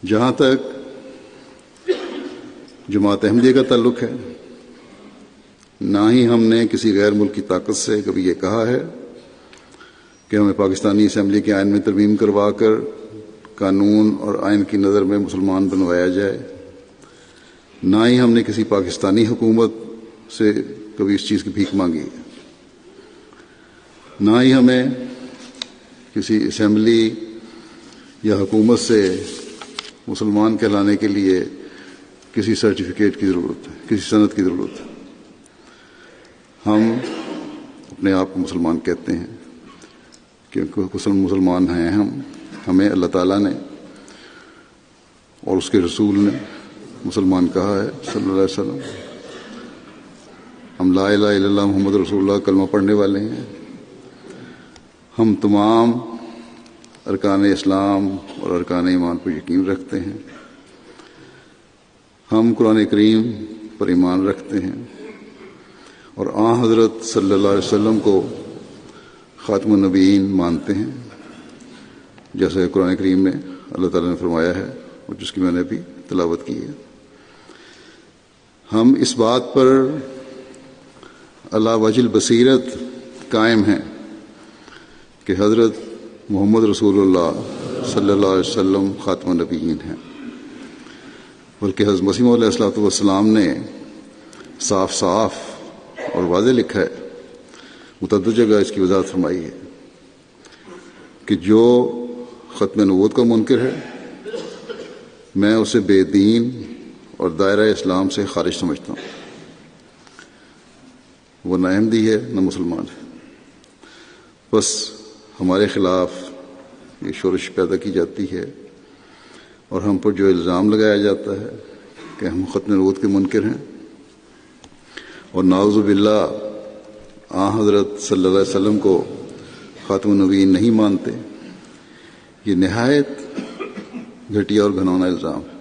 جہاں تک جماعت احمدیہ کا تعلق ہے، نہ ہی ہم نے کسی غیر ملکی طاقت سے کبھی یہ کہا ہے کہ ہمیں پاکستانی اسمبلی کے آئین میں ترمیم کروا کر قانون اور آئین کی نظر میں مسلمان بنوایا جائے، نہ ہی ہم نے کسی پاکستانی حکومت سے کبھی اس چیز کی بھیک مانگی ہے، نہ ہی ہمیں کسی اسمبلی یا حکومت سے مسلمان کہلانے کے لیے کسی سرٹیفکیٹ کی ضرورت ہے، کسی سند کی ضرورت ہے۔ ہم اپنے آپ کو مسلمان کہتے ہیں کیونکہ مسلمان ہیں ہمیں اللہ تعالیٰ نے اور اس کے رسول نے مسلمان کہا ہے صلی اللہ علیہ وسلم۔ ہم لا الہ الا اللہ محمد رسول اللہ کلمہ پڑھنے والے ہیں۔ ہم تمام ارکان اسلام اور ارکان ایمان پر یقین رکھتے ہیں۔ ہم قرآن کریم پر ایمان رکھتے ہیں اور آن حضرت صلی اللہ علیہ وسلم کو خاتم النبیین مانتے ہیں، جیسے قرآن کریم میں اللہ تعالیٰ نے فرمایا ہے اور جس کی میں نے بھی تلاوت کی ہے۔ ہم اس بات پر علی وجہ البصیرت قائم ہیں کہ حضرت محمد رسول اللہ صلی اللہ علیہ وسلم خاتم النبیین ہیں، بلکہ حضرت مسیح علیہ الصلوۃ والسلام نے صاف صاف اور واضح لکھا ہے، متعدد جگہ اس کی وضاحت فرمائی ہے کہ جو ختم نبوت کا منکر ہے میں اسے بے دین اور دائرہ اسلام سے خارج سمجھتا ہوں۔ وہ نہ احمدی ہے نہ مسلمان ہے۔ بس ہمارے خلاف یہ شورش پیدا کی جاتی ہے اور ہم پر جو الزام لگایا جاتا ہے کہ ہم ختم نبوت کے منکر ہیں اور نعوذ باللہ آن حضرت صلی اللہ علیہ وسلم کو خاتم النبیین نہیں مانتے، یہ نہایت گھٹیا اور گھناؤنا الزام ہے۔